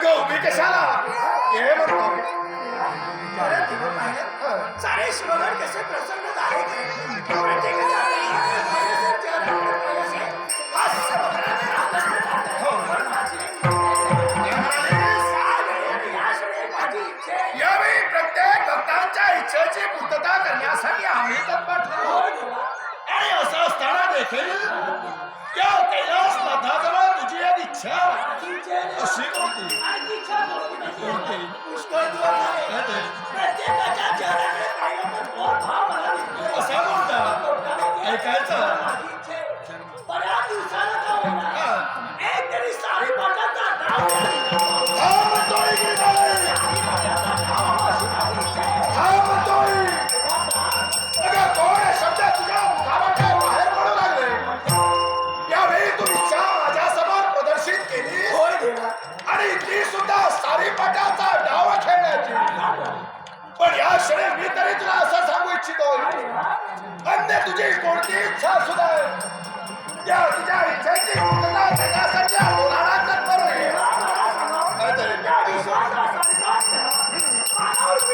अगं उभी कशाला ये म्हणतो सारे शिवगड कसे प्रसन्न झाले प्रत्येकाच्या चेहऱ्याकडे पाहिजे हास्य बघण्याने राहतच यावेळी प्रत्येक भक्तांच्या इच्छेची पूर्तता करण्यासाठी आम्ही तत्पर ठरलो आणि असं असताना देखील या कैलास नाथाजवळ तुझी एक इच्छा अशी कोणती प्रत्येकाच्या चेहऱ्याकडे पाहिलं तर मोर भाव मला दिसतोय. असा कोणता ऐकायचं बऱ्याच दिवसाला का होईना, एक तरी साडी पाटाचा डाव हा म्हणतोय गिरिधर, हा म्हणतोय अगं कोण शब्द तुझ्या मुखावाटे बाहेर पडू लागले यावेळी तू इच्छा माझ्यासमोर प्रदर्शित केली होय देवा. आणि ती सुद्धा सारीपाटाचा डाव खेळण्याची पण या क्षणी मी तरी तुला असं सांगू इच्छितो अन्य तुझी कोणती इच्छा असू दे या तुझ्या इच्छेची पूर्तता करण्यासाठी बोलायला तत्पर आहे.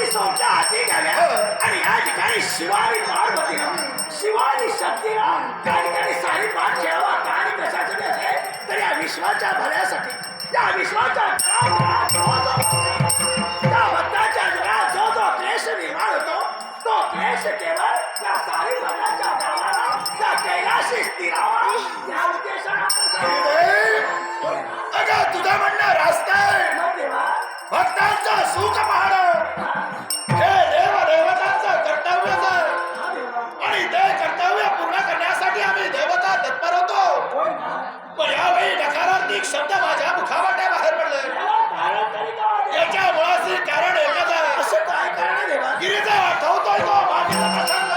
सोमच्या हाती घाल्या आणि या ठिकाणी शिवानी पार्वती शिवानी शक्तीला त्या ठिकाणी सारी पाठ खेळावा आणि कशासाठी असेल तर या विश्वाच्या भल्यासाठी या विश्वाच्या त्या भक्ताच्या जगात जो जो क्लेश निर्माण होतो तो क्लेश केवळ त्या सारी भल्याच्या गावाला त्या कैलाशी स्थिरावा या उद्देशाने अगं तुझं म्हणणं रास्त आहे भक्तांचं सुख पाहणं हे देवदेवतांचं कर्तव्यच आहे आणि ते कर्तव्य पूर्ण करण्यासाठी आम्ही देवता तत्पर होतो पण यावेळी नकारात्मक शब्द माझ्या मुखावाटे बाहेर पडले याच्या मुळाचे कारण एकच आहे असं काय कारण देवा गिरीचा आठवतोय तो मागील प्रसंग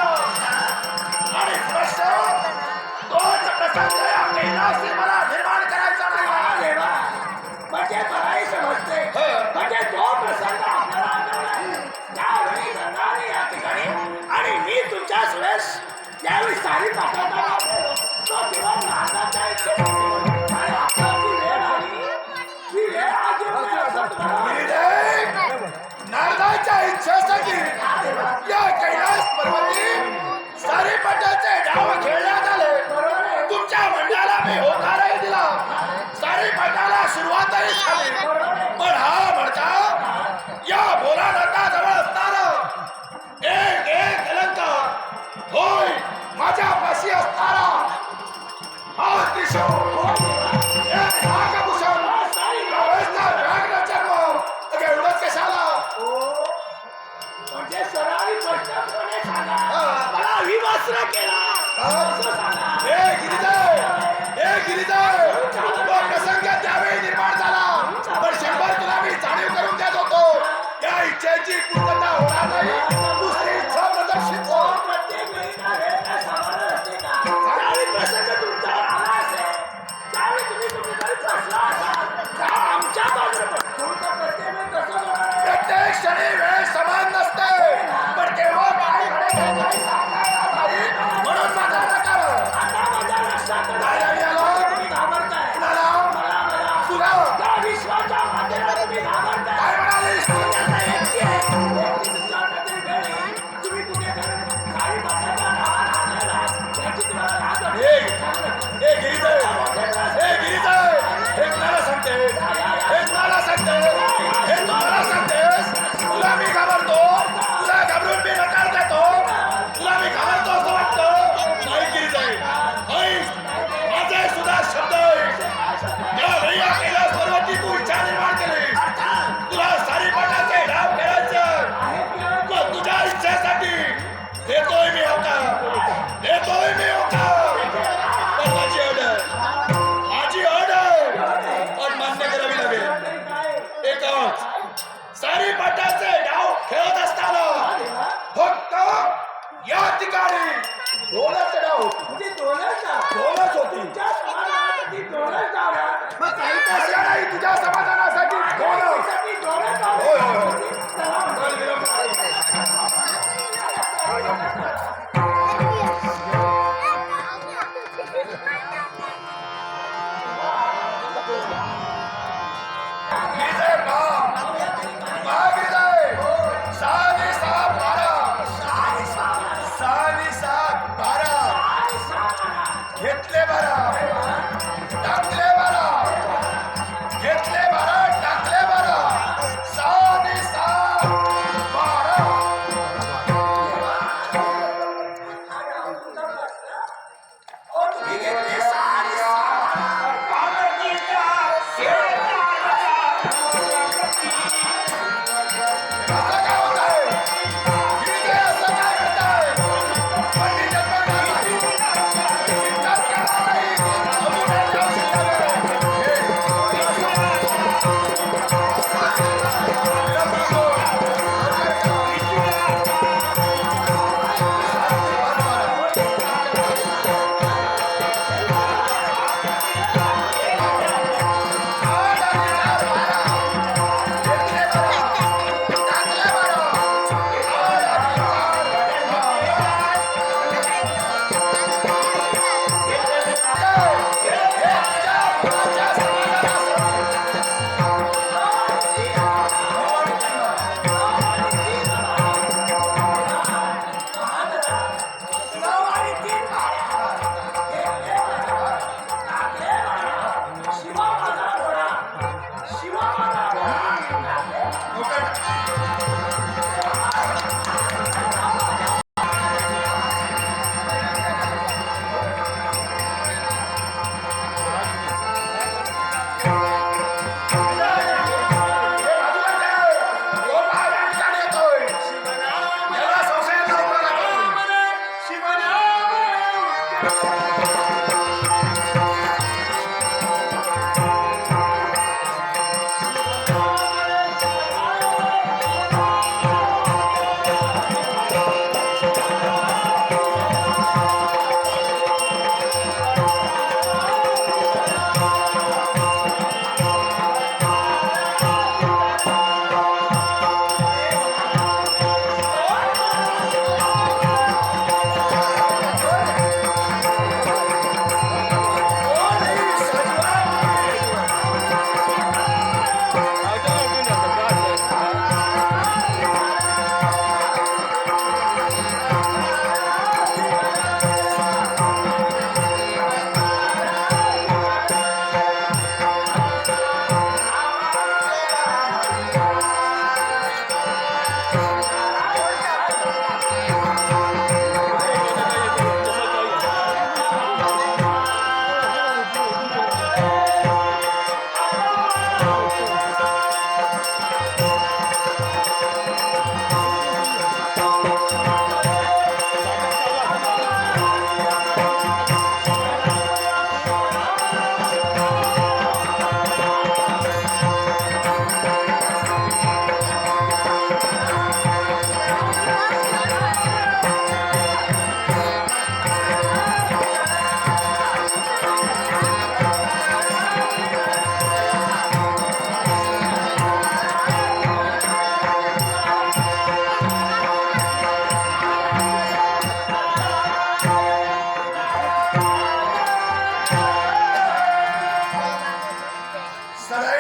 आणि स्पष्ट तोच प्रसंग या कैलासी मला निर्माण करायचा नाही देवा म्हणजे मलाही समजते म्हणजे तो प्रसंग आपल्याला आठवला त्यावेळी गंगाने या ठिकाणी आणि मी तुमच्या सुरेश यावेळी सारी पाठाचा तो तेव्हा नांदाच्या इच्छेत आणि आता जी वेळ आली ती वेळ आज येऊ नये असं तुम्हाला नारदाच्या इच्छेसाठी या कैलास पर्वती सारीपाटाचे डाव खेळण्यात आले तुमच्या मंडळाला मी होकारही दिला सारीपाटाला सुरुवातही झाली पण हा म्हणता या भोलानाथाजवळ असताना एक एक अलंकार होय माझ्यापाशी असताना हा त्रिशूळ एक नागभूषण अवस्था व्याघ्र चर्म अगं एवढंच कशाला म्हणजे सरावी स्पष्टपणे सांगा मला विवस्त्र केला असं सांगा हे गिरिजय तो प्रसंग त्यावेळी निर्माण झाला सदैव